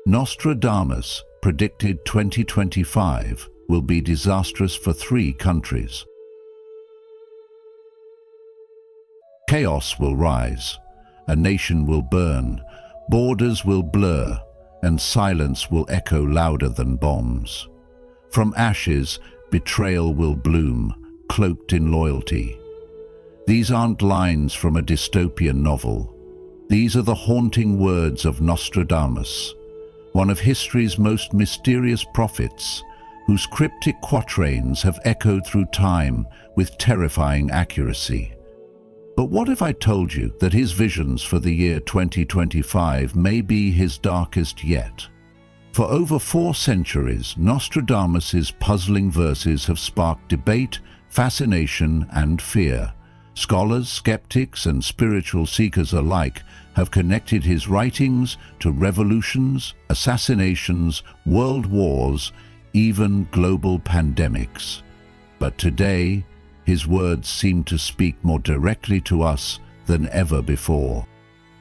Nostradamus predicted 2025 will be disastrous for 3 countries. Chaos will rise, a nation will burn, borders will blur, and silence will echo louder than bombs. From ashes, betrayal will bloom, cloaked in loyalty. These aren't lines from a dystopian novel. These are the haunting words of Nostradamus, one of history's most mysterious prophets, whose cryptic quatrains have echoed through time with terrifying accuracy. But what if I told you that his visions for the year 2025 may be his darkest yet? For over 4 centuries, Nostradamus's puzzling verses have sparked debate, fascination, and fear. Scholars, skeptics, and spiritual seekers alike have connected his writings to revolutions, assassinations, world wars, even global pandemics. But today, his words seem to speak more directly to us than ever before.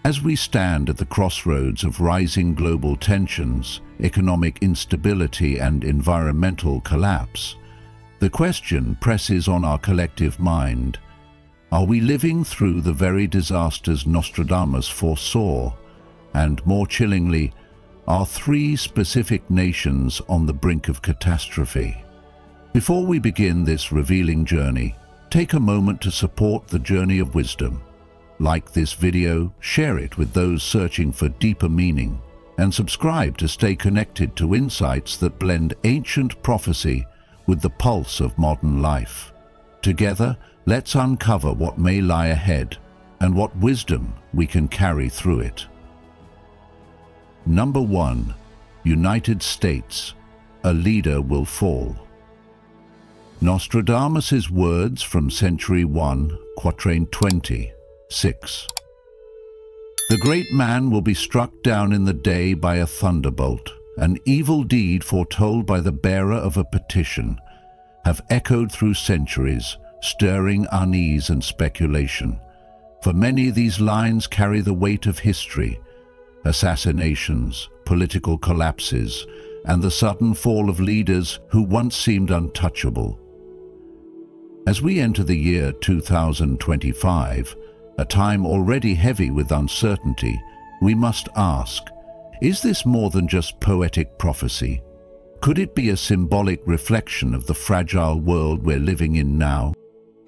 As we stand at the crossroads of rising global tensions, economic instability, and environmental collapse, the question presses on our collective mind: are we living through the very disasters Nostradamus foresaw? And more chillingly, are 3 specific nations on the brink of catastrophe? Before we begin this revealing journey, take a moment to support the journey of wisdom. Like this video, share it with those searching for deeper meaning, and subscribe to stay connected to insights that blend ancient prophecy with the pulse of modern life. Together, let's uncover what may lie ahead and what wisdom we can carry through it. Number 1. United States. A leader will fall. Nostradamus' words from Century 1, Quatrain 20, 6. The great man will be struck down in the day by a thunderbolt. An evil deed foretold by the bearer of a petition have echoed through centuries, stirring unease and speculation. For many, these lines carry the weight of history: assassinations, political collapses, and the sudden fall of leaders who once seemed untouchable. As we enter the year 2025, a time already heavy with uncertainty, we must ask, is this more than just poetic prophecy? Could it be a symbolic reflection of the fragile world we're living in now?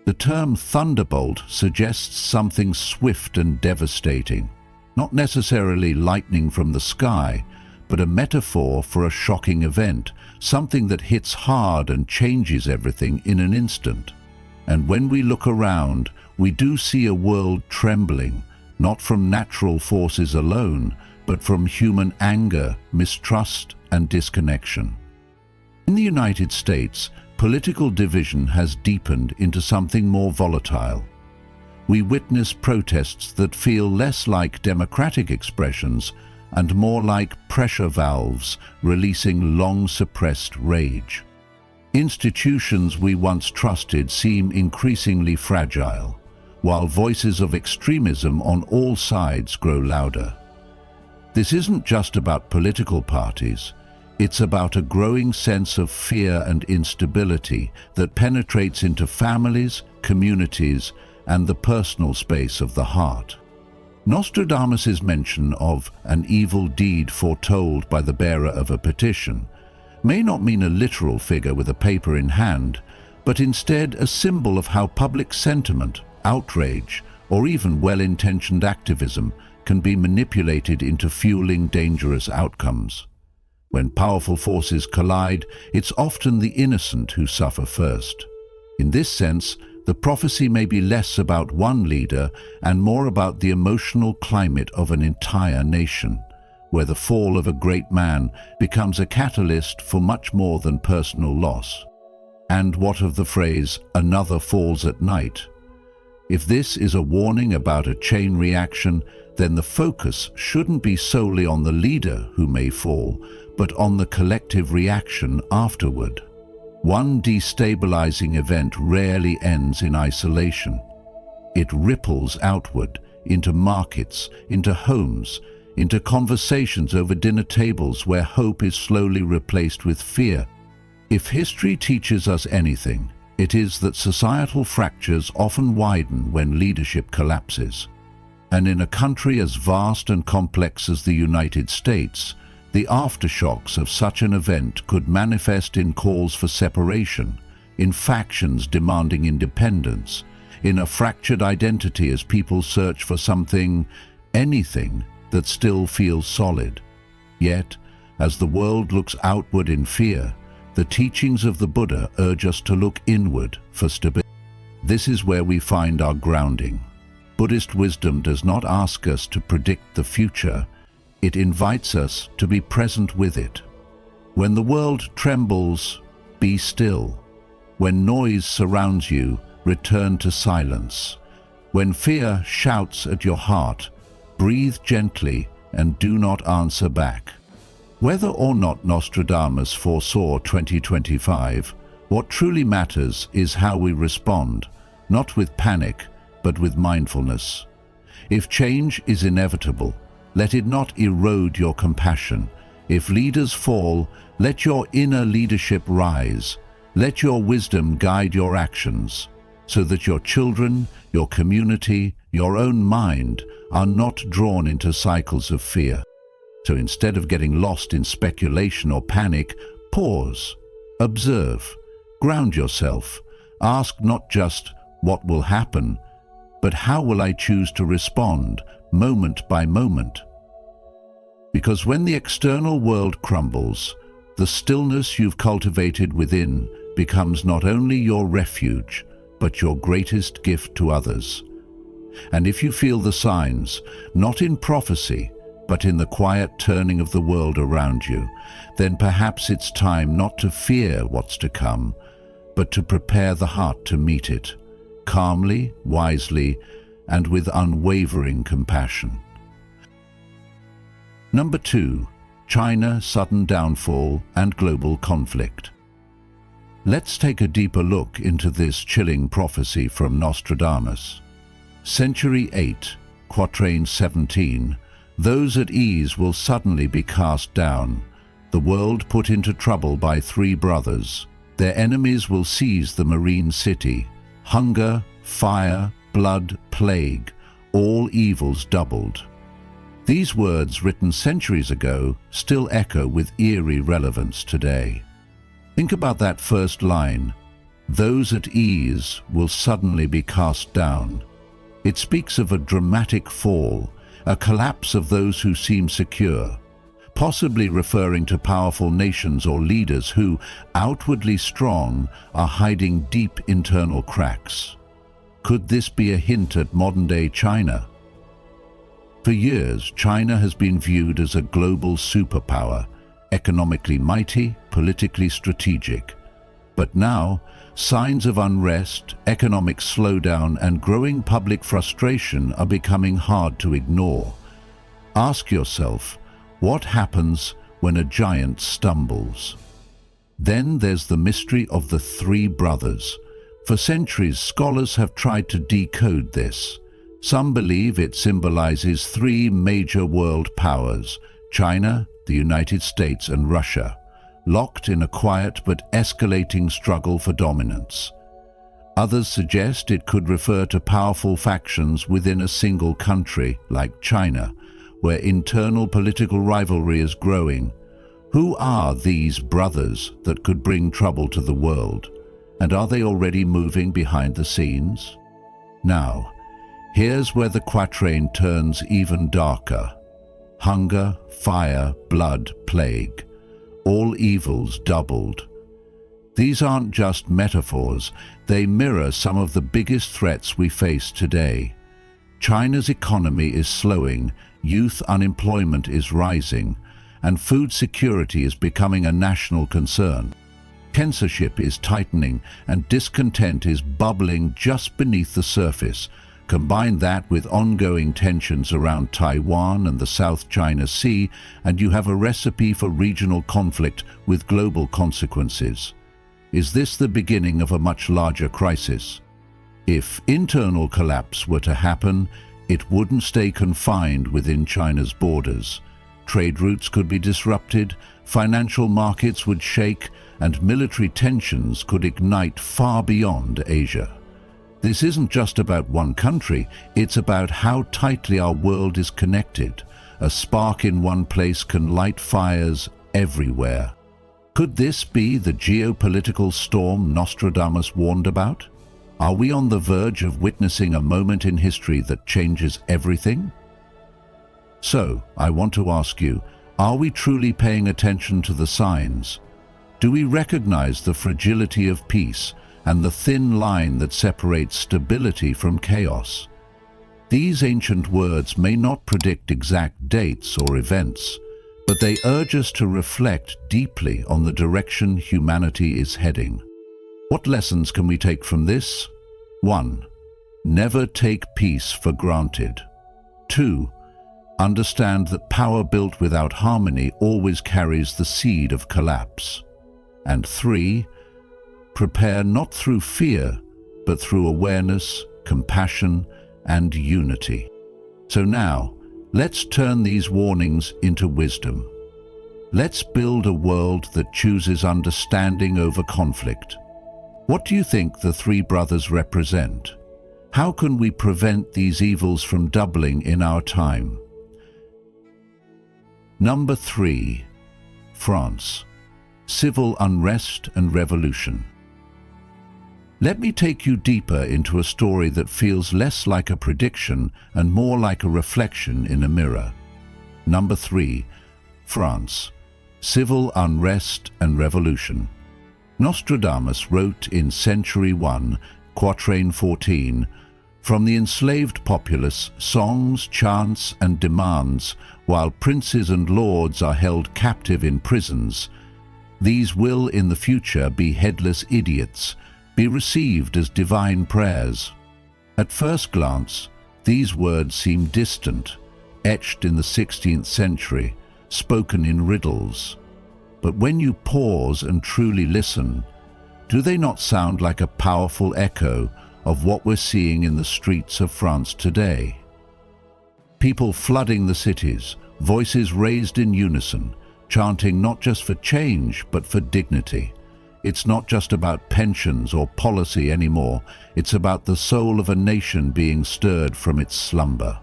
The term thunderbolt suggests something swift and devastating, not necessarily lightning from the sky, but a metaphor for a shocking event, something that hits hard and changes everything in an instant. And when we look around, we do see a world trembling, not from natural forces alone, but from human anger, mistrust, and disconnection. In the United States, political division has deepened into something more volatile. We witness protests that feel less like democratic expressions and more like pressure valves releasing long-suppressed rage. Institutions we once trusted seem increasingly fragile, while voices of extremism on all sides grow louder. This isn't just about political parties. It's about a growing sense of fear and instability that penetrates into families, communities, and the personal space of the heart. Nostradamus' mention of an evil deed foretold by the bearer of a petition may not mean a literal figure with a paper in hand, but instead a symbol of how public sentiment, outrage, or even well-intentioned activism can be manipulated into fueling dangerous outcomes. When powerful forces collide, it's often the innocent who suffer first. In this sense, the prophecy may be less about one leader and more about the emotional climate of an entire nation, where the fall of a great man becomes a catalyst for much more than personal loss. And what of the phrase, "another falls at night"? If this is a warning about a chain reaction, then the focus shouldn't be solely on the leader who may fall, but on the collective reaction afterward. One destabilizing event rarely ends in isolation. It ripples outward, into markets, into homes, into conversations over dinner tables where hope is slowly replaced with fear. If history teaches us anything, it is that societal fractures often widen when leadership collapses. And in a country as vast and complex as the United States, the aftershocks of such an event could manifest in calls for separation, in factions demanding independence, in a fractured identity as people search for something, anything, that still feels solid. Yet, as the world looks outward in fear, the teachings of the Buddha urge us to look inward for stability. This is where we find our grounding. Buddhist wisdom does not ask us to predict the future, it invites us to be present with it. When the world trembles, be still. When noise surrounds you, return to silence. When fear shouts at your heart, breathe gently and do not answer back. Whether or not Nostradamus foresaw 2025, what truly matters is how we respond, not with panic, but with mindfulness. If change is inevitable, let it not erode your compassion. If leaders fall, let your inner leadership rise. Let your wisdom guide your actions, so that your children, your community, your own mind are not drawn into cycles of fear. So instead of getting lost in speculation or panic, pause, observe, ground yourself. Ask not just what will happen, but how will I choose to respond, moment by moment? Because when the external world crumbles, the stillness you've cultivated within becomes not only your refuge, but your greatest gift to others. And if you feel the signs, not in prophecy, but in the quiet turning of the world around you, then perhaps it's time not to fear what's to come, but to prepare the heart to meet it, calmly, wisely, and with unwavering compassion. Number 2. China, sudden downfall and global conflict. Let's take a deeper look into this chilling prophecy from Nostradamus. Century 8, Quatrain 17, those at ease will suddenly be cast down, the world put into trouble by 3 brothers. Their enemies will seize the marine city. Hunger, fire, blood, plague, all evils doubled. These words, written centuries ago, still echo with eerie relevance today. Think about that first line, those at ease will suddenly be cast down. It speaks of a dramatic fall, a collapse of those who seem secure, possibly referring to powerful nations or leaders who, outwardly strong, are hiding deep internal cracks. Could this be a hint at modern-day China? For years, China has been viewed as a global superpower, economically mighty, politically strategic. But now, signs of unrest, economic slowdown, and growing public frustration are becoming hard to ignore. Ask yourself, what happens when a giant stumbles? Then there's the mystery of the 3 brothers. For centuries, scholars have tried to decode this. Some believe it symbolizes 3 major world powers, China, the United States, and Russia, locked in a quiet but escalating struggle for dominance. Others suggest it could refer to powerful factions within a single country, like China, where internal political rivalry is growing. Who are these brothers that could bring trouble to the world? And are they already moving behind the scenes? Now, here's where the quatrain turns even darker. Hunger, fire, blood, plague. All evils doubled. These aren't just metaphors, they mirror some of the biggest threats we face today. China's economy is slowing, youth unemployment is rising, and food security is becoming a national concern. Censorship is tightening, and discontent is bubbling just beneath the surface. Combine that with ongoing tensions around Taiwan and the South China Sea, and you have a recipe for regional conflict with global consequences. Is this the beginning of a much larger crisis? If internal collapse were to happen, It wouldn't stay confined within China's borders. Trade routes could be disrupted, financial markets would shake, and military tensions could ignite far beyond Asia. This isn't just about one country, it's about how tightly our world is connected. A spark in one place can light fires everywhere. Could this be the geopolitical storm Nostradamus warned about? Are we on the verge of witnessing a moment in history that changes everything? So, I want to ask you, are we truly paying attention to the signs? Do we recognize the fragility of peace and the thin line that separates stability from chaos? These ancient words may not predict exact dates or events, but they urge us to reflect deeply on the direction humanity is heading. What lessons can we take from this? 1. Never take peace for granted. 2. Understand that power built without harmony always carries the seed of collapse. And 3. Prepare not through fear, but through awareness, compassion, and unity. So now, let's turn these warnings into wisdom. Let's build a world that chooses understanding over conflict. What do you think the three brothers represent? How can we prevent these evils from doubling in our time? Number 3. France. Civil unrest and revolution. Let me take you deeper into a story that feels less like a prediction and more like a reflection in a mirror. Number 3. France. Civil unrest and revolution. Nostradamus wrote in Century 1, Quatrain 14, "From the enslaved populace, songs, chants, and demands, while princes and lords are held captive in prisons, these will in the future be headless idiots, be received as divine prayers." At first glance, these words seem distant, etched in the 16th century, spoken in riddles. But when you pause and truly listen, do they not sound like a powerful echo of what we're seeing in the streets of France today? People flooding the cities, voices raised in unison, chanting not just for change, but for dignity. It's not just about pensions or policy anymore, it's about the soul of a nation being stirred from its slumber.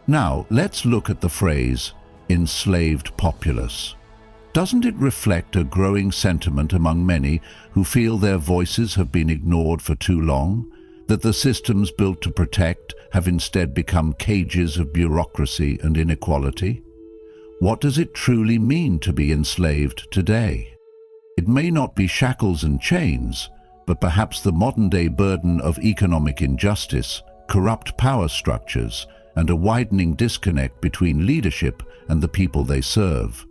Now, let's look at the phrase, enslaved populace. Doesn't it reflect a growing sentiment among many who feel their voices have been ignored for too long, that the systems built to protect have instead become cages of bureaucracy and inequality? What does it truly mean to be enslaved today? It may not be shackles and chains, but perhaps the modern-day burden of economic injustice, corrupt power structures, and a widening disconnect between leadership and the people they serve.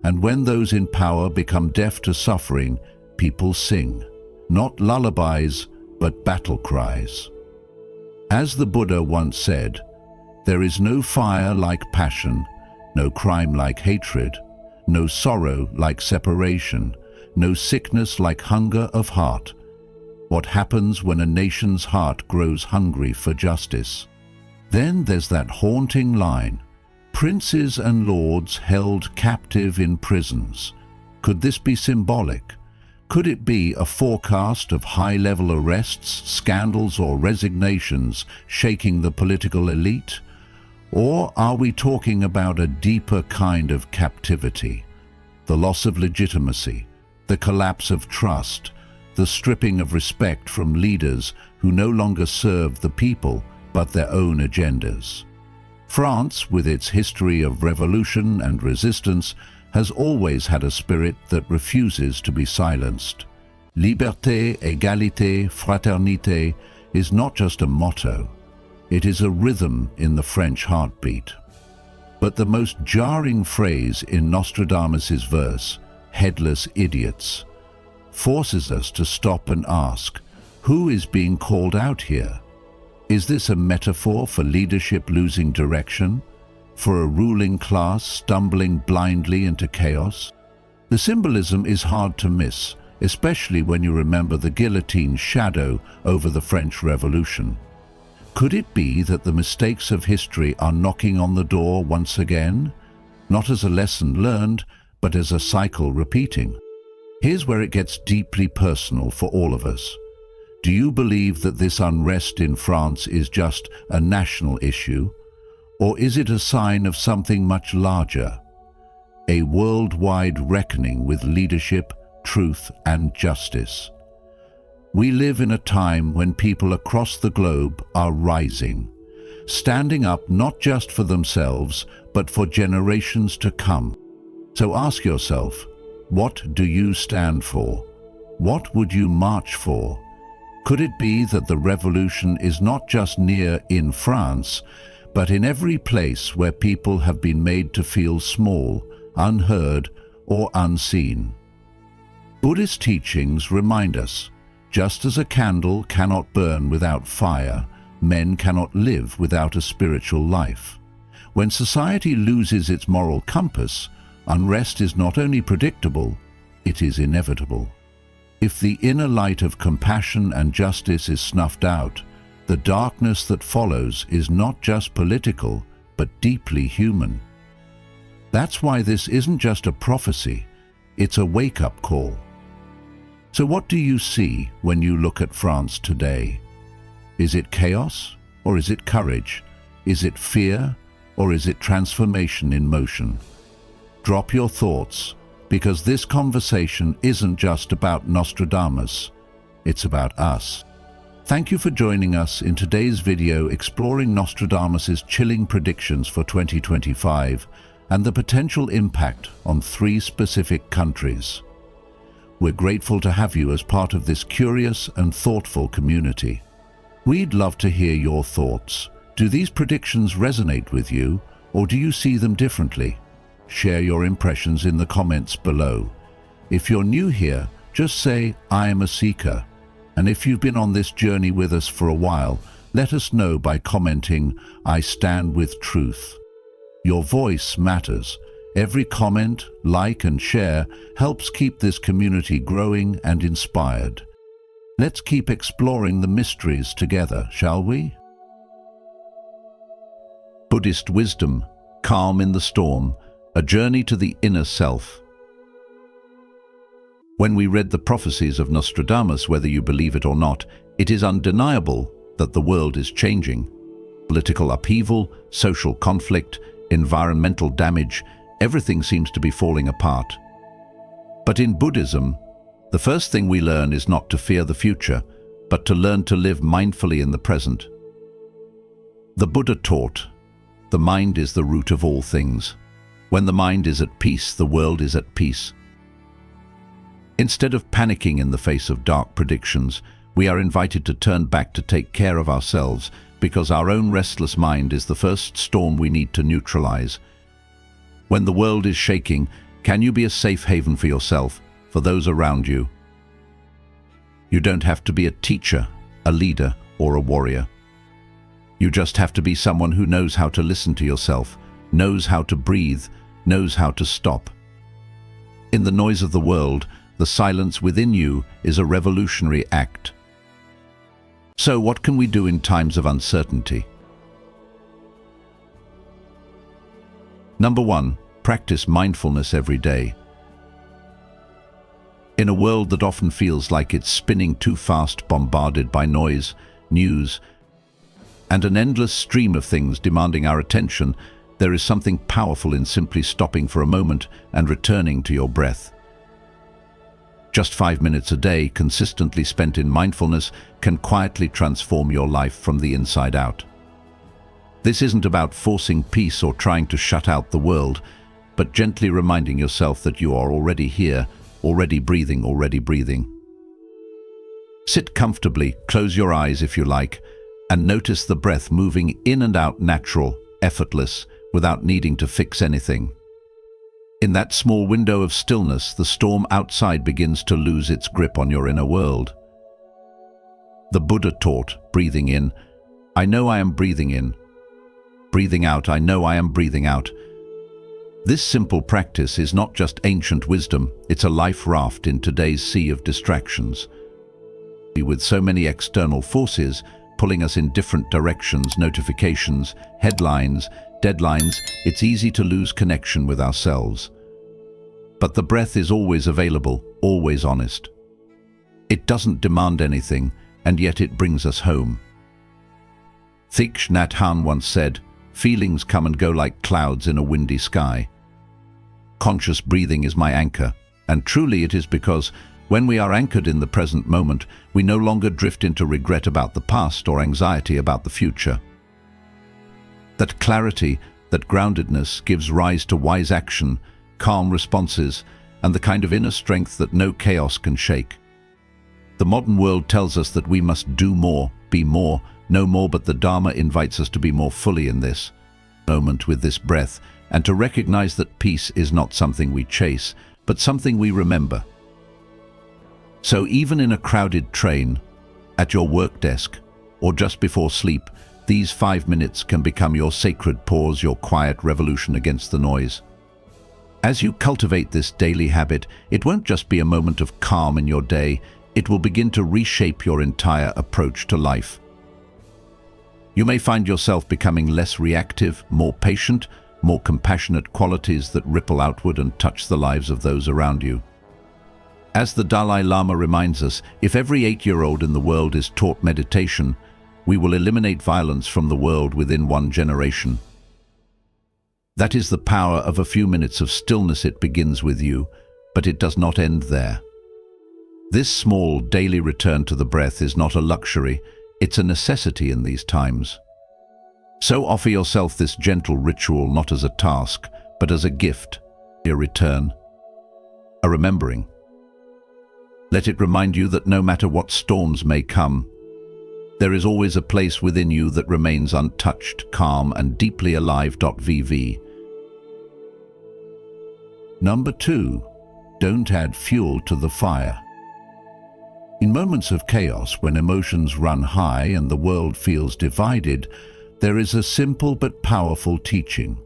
And when those in power become deaf to suffering, people sing, not lullabies, but battle cries. As the Buddha once said, "There is no fire like passion, no crime like hatred, no sorrow like separation, no sickness like hunger of heart. What happens when a nation's heart grows hungry for justice?" Then there's that haunting line, "Princes and lords held captive in prisons." Could this be symbolic? Could it be a forecast of high-level arrests, scandals, or resignations shaking the political elite? Or are we talking about a deeper kind of captivity? The loss of legitimacy, the collapse of trust, the stripping of respect from leaders who no longer serve the people but their own agendas. France, with its history of revolution and resistance, has always had a spirit that refuses to be silenced. Liberté, égalité, fraternité is not just a motto, it is a rhythm in the French heartbeat. But the most jarring phrase in Nostradamus's verse, "headless idiots," forces us to stop and ask, who is being called out here? Is this a metaphor for leadership losing direction? For a ruling class stumbling blindly into chaos? The symbolism is hard to miss, especially when you remember the guillotine's shadow over the French Revolution. Could it be that the mistakes of history are knocking on the door once again? Not as a lesson learned, but as a cycle repeating. Here's where it gets deeply personal for all of us. Do you believe that this unrest in France is just a national issue? Or is it a sign of something much larger? A worldwide reckoning with leadership, truth, and justice. We live in a time when people across the globe are rising, standing up not just for themselves, but for generations to come. So ask yourself, what do you stand for? What would you march for? Could it be that the revolution is not just near in France, but in every place where people have been made to feel small, unheard, or unseen? Buddhist teachings remind us, just as a candle cannot burn without fire, men cannot live without a spiritual life. When society loses its moral compass, unrest is not only predictable, it is inevitable. If the inner light of compassion and justice is snuffed out, the darkness that follows is not just political, but deeply human. That's why this isn't just a prophecy, it's a wake-up call. So what do you see when you look at France today? Is it chaos, or is it courage? Is it fear, or is it transformation in motion? Drop your thoughts, because this conversation isn't just about Nostradamus, it's about us. Thank you for joining us in today's video exploring Nostradamus's chilling predictions for 2025 and the potential impact on 3 specific countries. We're grateful to have you as part of this curious and thoughtful community. We'd love to hear your thoughts. Do these predictions resonate with you, or do you see them differently? Share your impressions in the comments below. If you're new here, just say, "I am a seeker." And if you've been on this journey with us for a while, let us know by commenting, "I stand with truth." Your voice matters. Every comment, like, and share helps keep this community growing and inspired. Let's keep exploring the mysteries together, shall we? Buddhist wisdom, calm in the storm, a journey to the inner self. When we read the prophecies of Nostradamus, whether you believe it or not, it is undeniable that the world is changing. Political upheaval, social conflict, environmental damage, everything seems to be falling apart. But in Buddhism, the first thing we learn is not to fear the future, but to learn to live mindfully in the present. The Buddha taught, the mind is the root of all things. When the mind is at peace, the world is at peace. Instead of panicking in the face of dark predictions, we are invited to turn back to take care of ourselves, because our own restless mind is the first storm we need to neutralize. When the world is shaking, can you be a safe haven for yourself, for those around you? You don't have to be a teacher, a leader, or a warrior. You just have to be someone who knows how to listen to yourself, knows how to breathe, knows how to stop. In the noise of the world, the silence within you is a revolutionary act. So what can we do in times of uncertainty? Number 1, practice mindfulness every day. In a world that often feels like it's spinning too fast, bombarded by noise, news, and an endless stream of things demanding our attention, there is something powerful in simply stopping for a moment and returning to your breath. Just 5 minutes a day, consistently spent in mindfulness, can quietly transform your life from the inside out. This isn't about forcing peace or trying to shut out the world, but gently reminding yourself that you are already here, already breathing, already breathing. Sit comfortably, close your eyes if you like, and notice the breath moving in and out, natural, effortless, without needing to fix anything. In that small window of stillness, the storm outside begins to lose its grip on your inner world. The Buddha taught, breathing in, "I know I am breathing in." Breathing out, "I know I am breathing out." This simple practice is not just ancient wisdom, it's a life raft in today's sea of distractions. With so many external forces, pulling us in different directions, notifications, headlines, deadlines. It's easy to lose connection with ourselves. But the breath is always available, always honest. It doesn't demand anything, and yet it brings us home. Thich Nhat Hanh once said, "Feelings come and go like clouds in a windy sky. Conscious breathing is my anchor," and truly it is, because when we are anchored in the present moment, we no longer drift into regret about the past or anxiety about the future. That clarity, that groundedness gives rise to wise action, calm responses, and the kind of inner strength that no chaos can shake. The modern world tells us that we must do more, be more, know more, but the Dharma invites us to be more fully in this moment with this breath, and to recognize that peace is not something we chase, but something we remember. So even in a crowded train, at your work desk, or just before sleep, these 5 minutes can become your sacred pause, your quiet revolution against the noise. As you cultivate this daily habit, it won't just be a moment of calm in your day, it will begin to reshape your entire approach to life. You may find yourself becoming less reactive, more patient, more compassionate, qualities that ripple outward and touch the lives of those around you. As the Dalai Lama reminds us, if every 8-year-old in the world is taught meditation, we will eliminate violence from the world within 1 generation. That is the power of a few minutes of stillness. It begins with you, but it does not end there. This small daily return to the breath is not a luxury, it's a necessity in these times. So offer yourself this gentle ritual, not as a task, but as a gift, a return, a remembering. Let it remind you that no matter what storms may come, there is always a place within you that remains untouched, calm, and deeply alive. VV. Number 2. Don't add fuel to the fire. In moments of chaos, when emotions run high and the world feels divided, there is a simple but powerful teaching.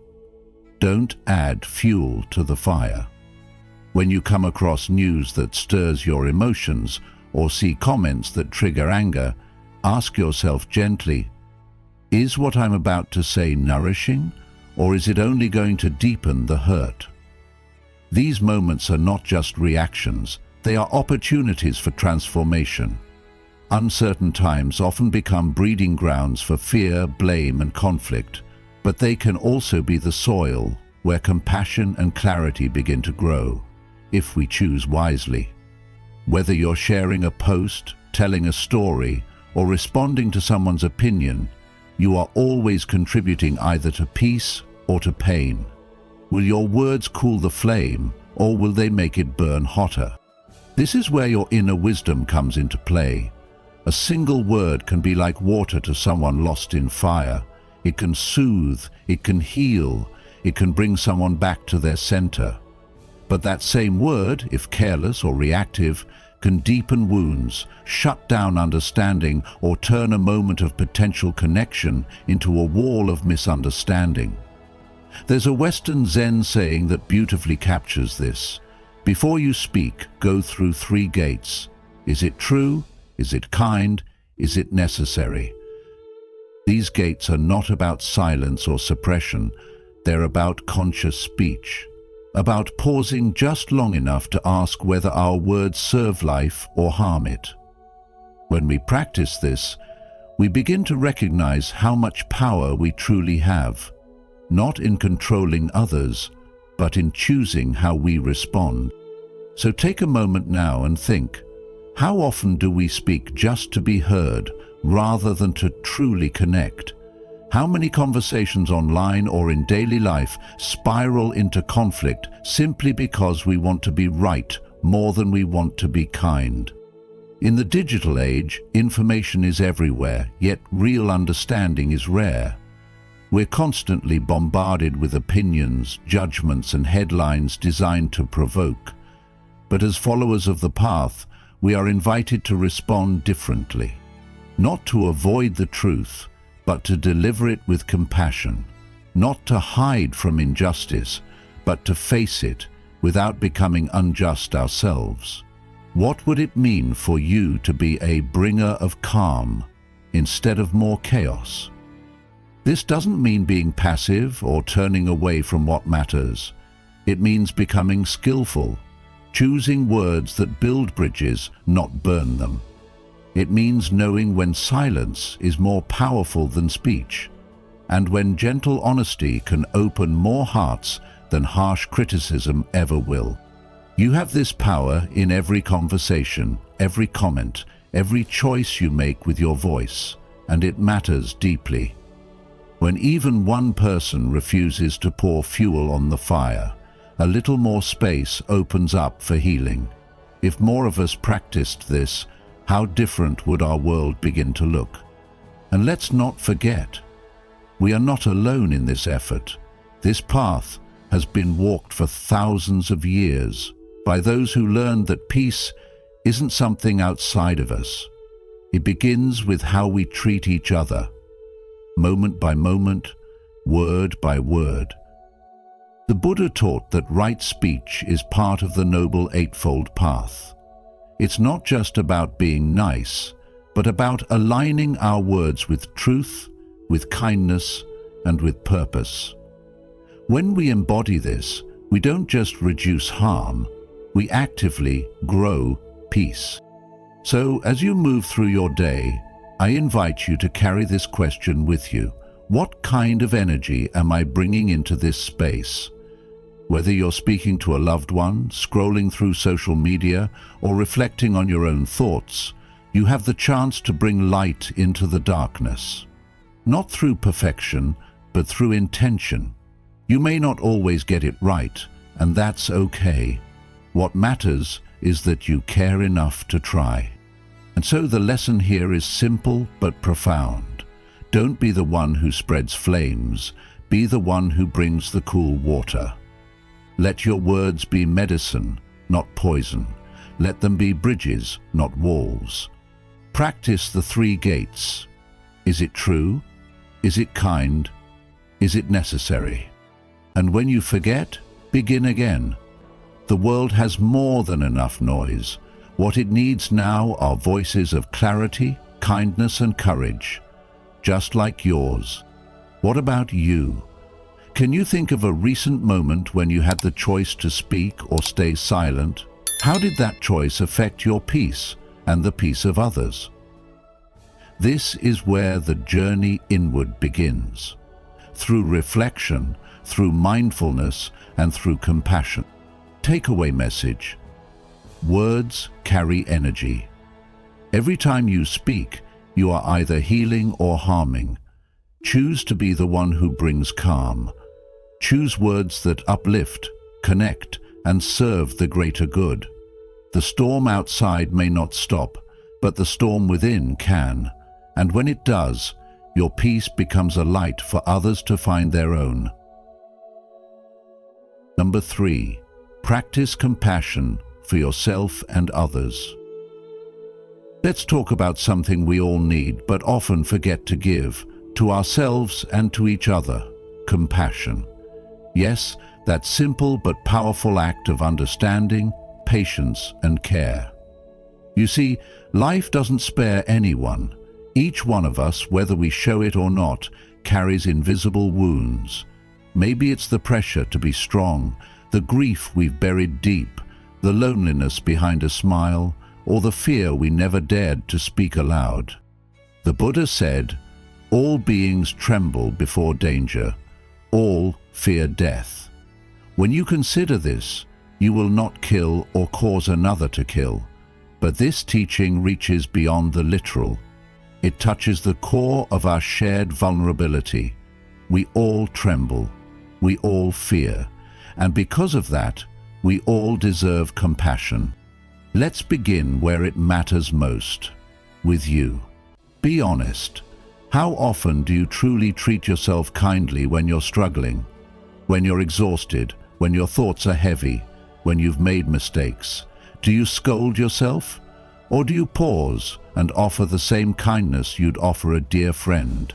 Don't add fuel to the fire. When you come across news that stirs your emotions or see comments that trigger anger, ask yourself gently, is what I'm about to say nourishing, or is it only going to deepen the hurt? These moments are not just reactions, they are opportunities for transformation. Uncertain times often become breeding grounds for fear, blame, and conflict, but they can also be the soil where compassion and clarity begin to grow, if we choose wisely. Whether you're sharing a post, telling a story, or responding to someone's opinion, you are always contributing either to peace or to pain. Will your words cool the flame, or will they make it burn hotter? This is where your inner wisdom comes into play. A single word can be like water to someone lost in fire. It can soothe, it can heal, it can bring someone back to their center. But that same word, if careless or reactive, can deepen wounds, shut down understanding, or turn a moment of potential connection into a wall of misunderstanding. There's a Western Zen saying that beautifully captures this. Before you speak, go through 3 gates. Is it true? Is it kind? Is it necessary? These gates are not about silence or suppression. They're about conscious speech, about pausing just long enough to ask whether our words serve life or harm it. When we practice this, we begin to recognize how much power we truly have, not in controlling others, but in choosing how we respond. So take a moment now and think, how often do we speak just to be heard rather than to truly connect? How many conversations online or in daily life spiral into conflict simply because we want to be right more than we want to be kind? In the digital age, information is everywhere, yet real understanding is rare. We're constantly bombarded with opinions, judgments, and headlines designed to provoke. But as followers of the path, we are invited to respond differently, not to avoid the truth, but to deliver it with compassion, not to hide from injustice, but to face it without becoming unjust ourselves. What would it mean for you to be a bringer of calm, instead of more chaos. This doesn't mean being passive or turning away from what matters. It means becoming skillful, choosing words that build bridges, not burn them. It means knowing when silence is more powerful than speech, and when gentle honesty can open more hearts than harsh criticism ever will. You have this power in every conversation, every comment, every choice you make with your voice, and it matters deeply. When even one person refuses to pour fuel on the fire, a little more space opens up for healing. If more of us practiced this, how different would our world begin to look? And let's not forget, we are not alone in this effort. This path has been walked for thousands of years by those who learned that peace isn't something outside of us. It begins with how we treat each other, moment by moment, word by word. The Buddha taught that right speech is part of the Noble Eightfold Path. It's not just about being nice, but about aligning our words with truth, with kindness, and with purpose. When we embody this, we don't just reduce harm, we actively grow peace. So, as you move through your day, I invite you to carry this question with you. What kind of energy am I bringing into this space? Whether you're speaking to a loved one, scrolling through social media, or reflecting on your own thoughts, you have the chance to bring light into the darkness. Not through perfection, but through intention. You may not always get it right, and that's okay. What matters is that you care enough to try. And so the lesson here is simple but profound. Don't be the one who spreads flames, be the one who brings the cool water. Let your words be medicine, not poison. Let them be bridges, not walls. Practice the three gates. Is it true? Is it kind? Is it necessary? And when you forget, begin again. The world has more than enough noise. What it needs now are voices of clarity, kindness, and courage, just like yours. What about you? Can you think of a recent moment when you had the choice to speak or stay silent? How did that choice affect your peace and the peace of others? This is where the journey inward begins, through reflection, through mindfulness, and through compassion. Takeaway message. Words carry energy. Every time you speak, you are either healing or harming. Choose to be the one who brings calm. Choose words that uplift, connect, and serve the greater good. The storm outside may not stop, but the storm within can. And when it does, your peace becomes a light for others to find their own. Number 3. Practice compassion for yourself and others. Let's talk about something we all need but often forget to give, to ourselves and to each other: compassion. Yes, that simple but powerful act of understanding, patience, and care. You see, life doesn't spare anyone. Each one of us, whether we show it or not, carries invisible wounds. Maybe it's the pressure to be strong, the grief we've buried deep, the loneliness behind a smile, or the fear we never dared to speak aloud. The Buddha said, "All beings tremble before danger. All fear death." When you consider this, you will not kill or cause another to kill. But this teaching reaches beyond the literal. It touches the core of our shared vulnerability. We all tremble. We all fear. And because of that, we all deserve compassion. Let's begin where it matters most, with you. Be honest. How often do you truly treat yourself kindly when you're struggling? When you're exhausted, when your thoughts are heavy, when you've made mistakes? Do you scold yourself? Or do you pause and offer the same kindness you'd offer a dear friend?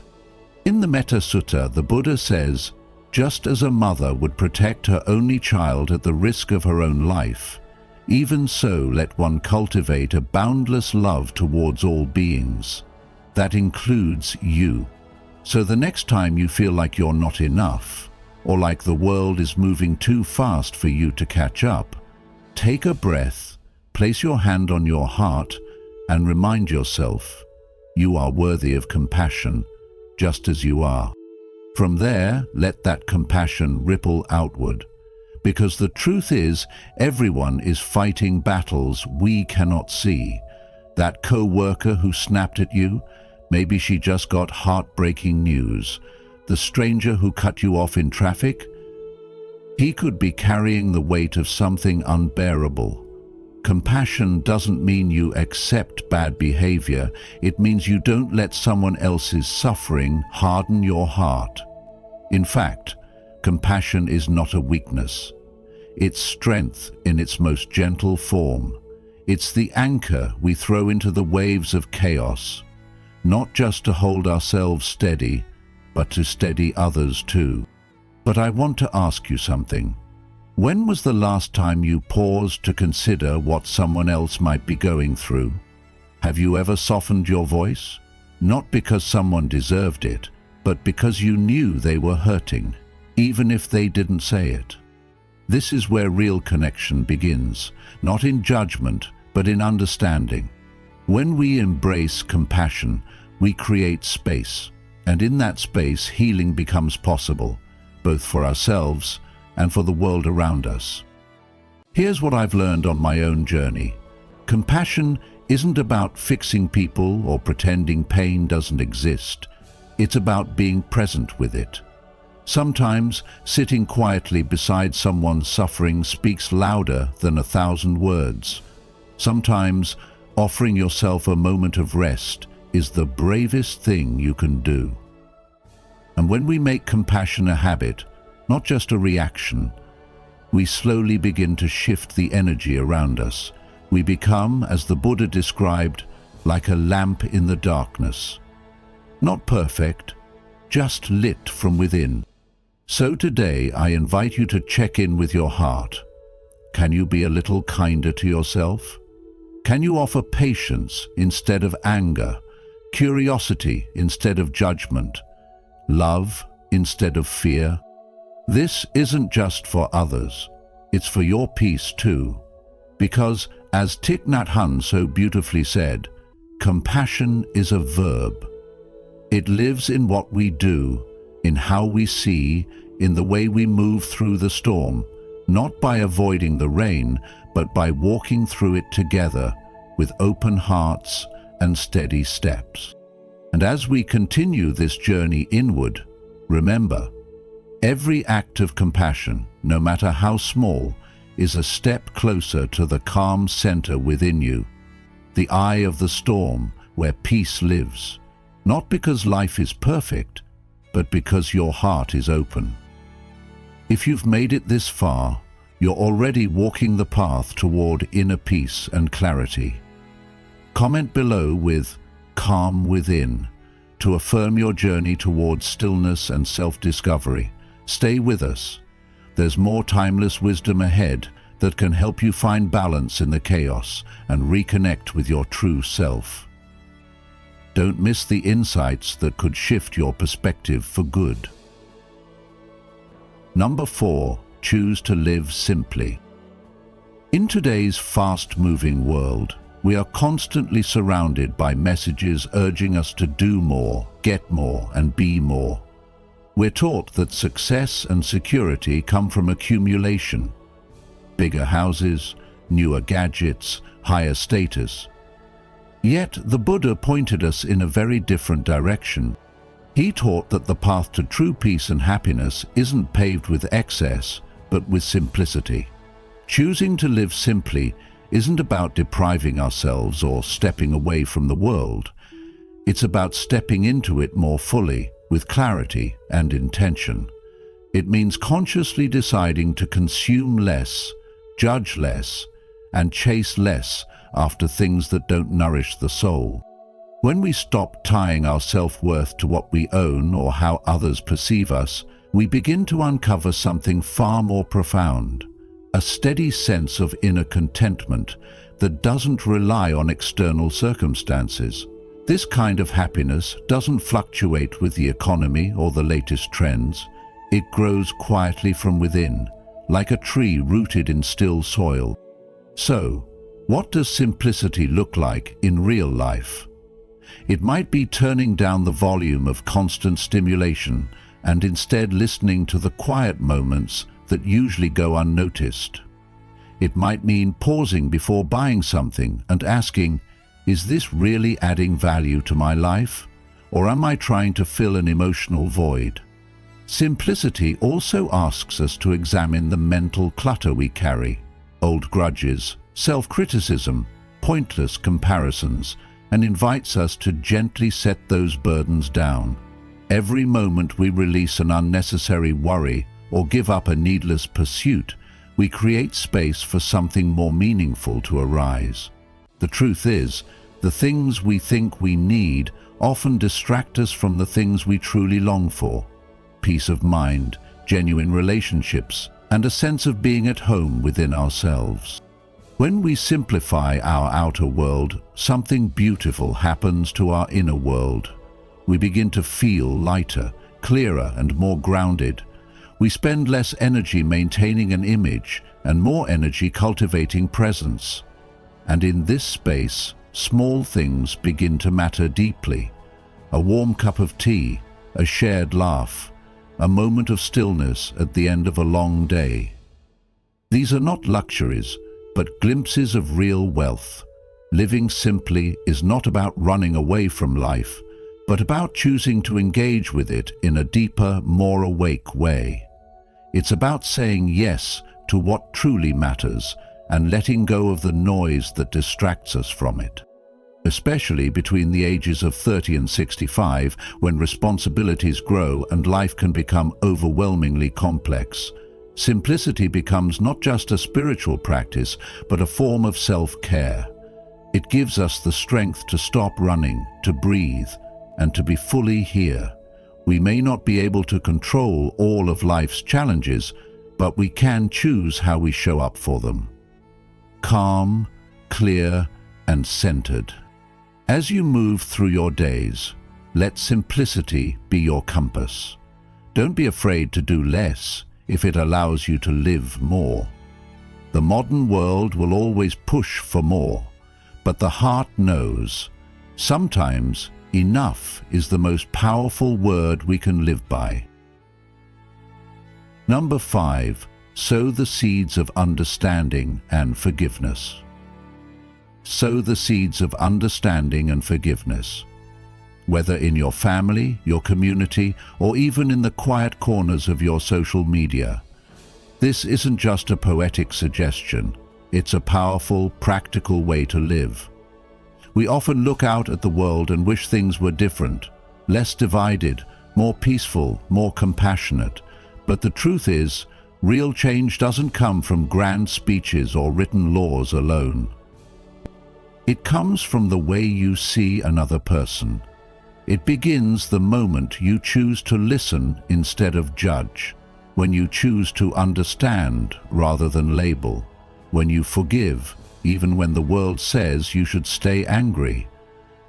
In the Metta Sutta, the Buddha says, just as a mother would protect her only child at the risk of her own life, even so let one cultivate a boundless love towards all beings. That includes you. So the next time you feel like you're not enough, or like the world is moving too fast for you to catch up, take a breath, place your hand on your heart, and remind yourself, you are worthy of compassion, just as you are. From there, let that compassion ripple outward. Because the truth is, everyone is fighting battles we cannot see. That co-worker who snapped at you, maybe she just got heartbreaking news. The stranger who cut you off in traffic, he could be carrying the weight of something unbearable. Compassion doesn't mean you accept bad behavior. It means you don't let someone else's suffering harden your heart. In fact, compassion is not a weakness. It's strength in its most gentle form. It's the anchor we throw into the waves of chaos, not just to hold ourselves steady, but to steady others too. But I want to ask you something. When was the last time you paused to consider what someone else might be going through? Have you ever softened your voice? Not because someone deserved it, but because you knew they were hurting, even if they didn't say it. This is where real connection begins, not in judgment, but in understanding. When we embrace compassion, we create space, and in that space healing becomes possible, both for ourselves and for the world around us. Here's what I've learned on my own journey. Compassion isn't about fixing people or pretending pain doesn't exist. It's about being present with it. Sometimes, sitting quietly beside someone's suffering speaks louder than 1,000 words. Sometimes, offering yourself a moment of rest is the bravest thing you can do. And when we make compassion a habit, not just a reaction, we slowly begin to shift the energy around us. We become, as the Buddha described, like a lamp in the darkness. Not perfect, just lit from within. So today I invite you to check in with your heart. Can you be a little kinder to yourself? Can you offer patience instead of anger, curiosity instead of judgment, love instead of fear? This isn't just for others, it's for your peace too. Because, as Thich Nhat Hanh so beautifully said, compassion is a verb. It lives in what we do, in how we see, in the way we move through the storm, not by avoiding the rain, but by walking through it together with open hearts and steady steps. And as we continue this journey inward, remember, every act of compassion, no matter how small, is a step closer to the calm center within you, the eye of the storm where peace lives, not because life is perfect, but because your heart is open. If you've made it this far, you're already walking the path toward inner peace and clarity. Comment below with "calm within" to affirm your journey towards stillness and self-discovery. Stay with us. There's more timeless wisdom ahead that can help you find balance in the chaos and reconnect with your true self. Don't miss the insights that could shift your perspective for good. Number 4, choose to live simply. In today's fast-moving world, we are constantly surrounded by messages urging us to do more, get more, and be more. We're taught that success and security come from accumulation. Bigger houses, newer gadgets, higher status. Yet the Buddha pointed us in a very different direction. He taught that the path to true peace and happiness isn't paved with excess, but with simplicity. Choosing to live simply isn't about depriving ourselves or stepping away from the world. It's about stepping into it more fully, with clarity and intention. It means consciously deciding to consume less, judge less, and chase less after things that don't nourish the soul. When we stop tying our self-worth to what we own or how others perceive us, we begin to uncover something far more profound, a steady sense of inner contentment that doesn't rely on external circumstances. This kind of happiness doesn't fluctuate with the economy or the latest trends. It grows quietly from within, like a tree rooted in still soil. So, what does simplicity look like in real life? It might be turning down the volume of constant stimulation and instead listening to the quiet moments that usually go unnoticed. It might mean pausing before buying something and asking, is this really adding value to my life? Or am I trying to fill an emotional void? Simplicity also asks us to examine the mental clutter we carry, old grudges, self-criticism, pointless comparisons, and invites us to gently set those burdens down. Every moment we release an unnecessary worry or give up a needless pursuit, we create space for something more meaningful to arise. The truth is, the things we think we need often distract us from the things we truly long for: peace of mind, genuine relationships, and a sense of being at home within ourselves. When we simplify our outer world, something beautiful happens to our inner world. We begin to feel lighter, clearer, and more grounded. We spend less energy maintaining an image and more energy cultivating presence. And in this space, small things begin to matter deeply. A warm cup of tea, a shared laugh, a moment of stillness at the end of a long day. These are not luxuries, but glimpses of real wealth. Living simply is not about running away from life, but about choosing to engage with it in a deeper, more awake way. It's about saying yes to what truly matters and letting go of the noise that distracts us from it. Especially between the ages of 30 and 65, when responsibilities grow and life can become overwhelmingly complex, simplicity becomes not just a spiritual practice, but a form of self-care. It gives us the strength to stop running, to breathe, and to be fully here. We may not be able to control all of life's challenges, but we can choose how we show up for them. Calm, clear, and centered. As you move through your days, let simplicity be your compass. Don't be afraid to do less if it allows you to live more. The modern world will always push for more, but the heart knows. Sometimes enough is the most powerful word we can live by. Number 5. Sow the seeds of understanding and forgiveness. Sow the seeds of understanding and forgiveness. Whether in your family, your community, or even in the quiet corners of your social media. This isn't just a poetic suggestion. It's a powerful, practical way to live. We often look out at the world and wish things were different, less divided, more peaceful, more compassionate. But the truth is, real change doesn't come from grand speeches or written laws alone. It comes from the way you see another person. It begins the moment you choose to listen instead of judge, when you choose to understand rather than label, when you forgive even when the world says you should stay angry.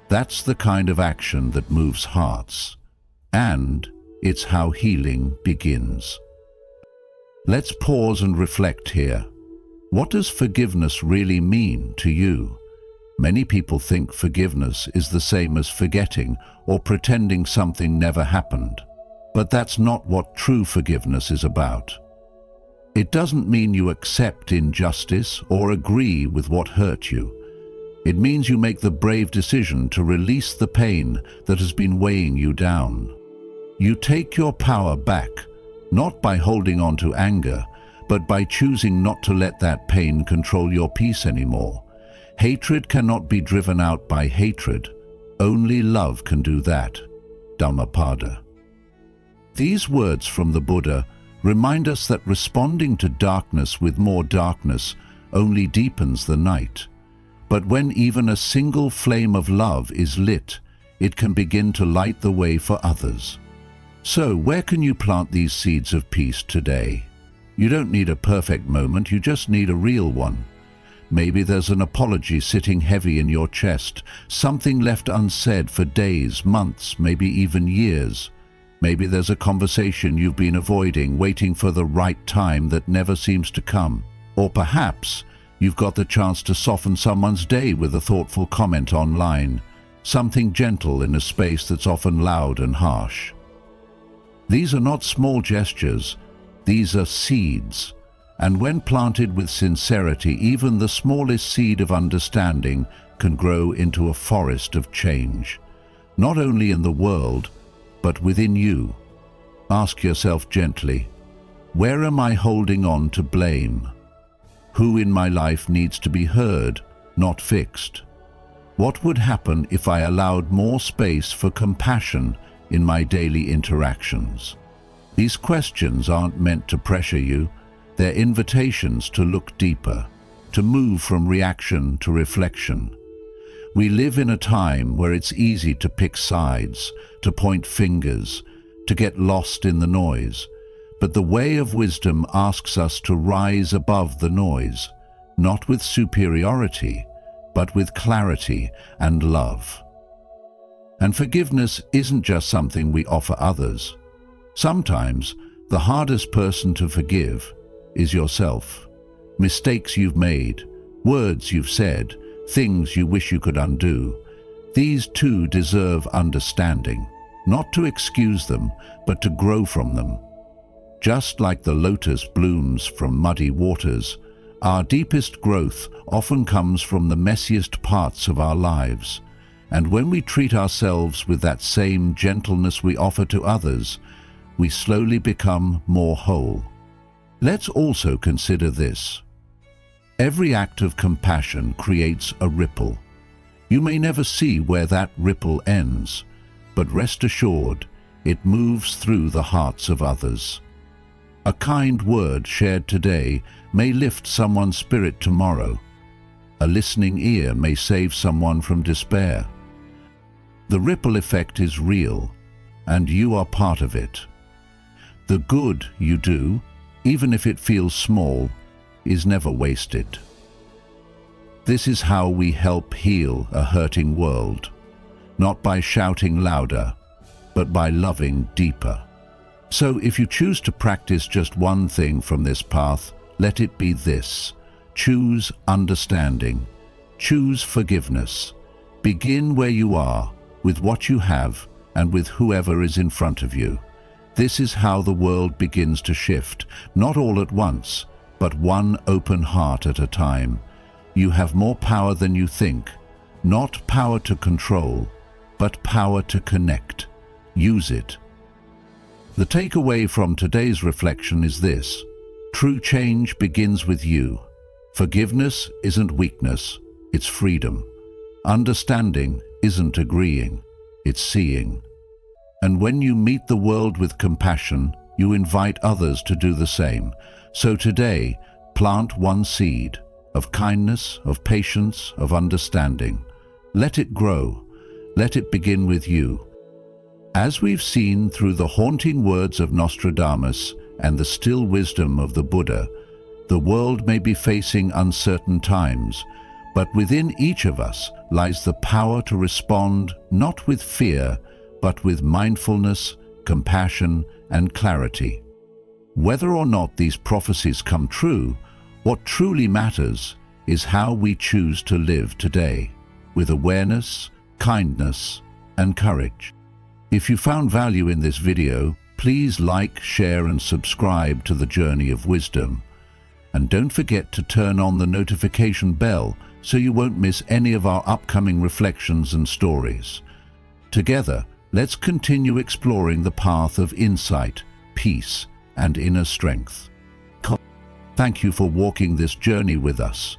That's the kind of action that moves hearts. And it's how healing begins. Let's pause and reflect here. What does forgiveness really mean to you? Many people think forgiveness is the same as forgetting or pretending something never happened. But that's not what true forgiveness is about. It doesn't mean you accept injustice or agree with what hurt you. It means you make the brave decision to release the pain that has been weighing you down. You take your power back, not by holding on to anger, but by choosing not to let that pain control your peace anymore. Hatred cannot be driven out by hatred. Only love can do that. Dhammapada. These words from the Buddha remind us that responding to darkness with more darkness only deepens the night. But when even a single flame of love is lit, it can begin to light the way for others. So, where can you plant these seeds of peace today? You don't need a perfect moment, you just need a real one. Maybe there's an apology sitting heavy in your chest, something left unsaid for days, months, maybe even years. Maybe there's a conversation you've been avoiding, waiting for the right time that never seems to come. Or perhaps you've got the chance to soften someone's day with a thoughtful comment online, something gentle in a space that's often loud and harsh. These are not small gestures, these are seeds. And when planted with sincerity, even the smallest seed of understanding can grow into a forest of change, not only in the world, but within you. Ask yourself gently, where am I holding on to blame? Who in my life needs to be heard, not fixed? What would happen if I allowed more space for compassion in my daily interactions? These questions aren't meant to pressure you. They're invitations to look deeper, to move from reaction to reflection. We live in a time where it's easy to pick sides, to point fingers, to get lost in the noise. But the way of wisdom asks us to rise above the noise, not with superiority, but with clarity and love. And forgiveness isn't just something we offer others. Sometimes the hardest person to forgive is yourself. Mistakes you've made, words you've said, things you wish you could undo. These too deserve understanding, not to excuse them, but to grow from them. Just like the lotus blooms from muddy waters, our deepest growth often comes from the messiest parts of our lives. And when we treat ourselves with that same gentleness we offer to others, we slowly become more whole. Let's also consider this. Every act of compassion creates a ripple. You may never see where that ripple ends, but rest assured, it moves through the hearts of others. A kind word shared today may lift someone's spirit tomorrow. A listening ear may save someone from despair. The ripple effect is real, and you are part of it. The good you do, even if it feels small, is never wasted. This is how we help heal a hurting world, not by shouting louder, but by loving deeper. So if you choose to practice just one thing from this path, let it be this. Choose understanding. Choose forgiveness. Begin where you are, with what you have, and with whoever is in front of you. This is how the world begins to shift, not all at once, but one open heart at a time. You have more power than you think, not power to control, but power to connect. Use it. The takeaway from today's reflection is this: true change begins with you. Forgiveness isn't weakness, it's freedom. Understanding isn't agreeing, it's seeing. And when you meet the world with compassion, you invite others to do the same. So today, plant one seed of kindness, of patience, of understanding. Let it grow. Let it begin with you. As we've seen through the haunting words of Nostradamus and the still wisdom of the Buddha, the world may be facing uncertain times, but within each of us lies the power to respond not with fear, but with mindfulness, compassion, and clarity. Whether or not these prophecies come true, what truly matters is how we choose to live today, with awareness, kindness, and courage. If you found value in this video, please like, share, and subscribe to the Journey of Wisdom. And don't forget to turn on the notification bell so you won't miss any of our upcoming reflections and stories. Together, let's continue exploring the path of insight, peace, and inner strength. Thank you for walking this journey with us.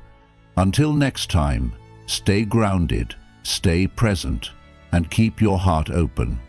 Until next time, stay grounded, stay present, and keep your heart open.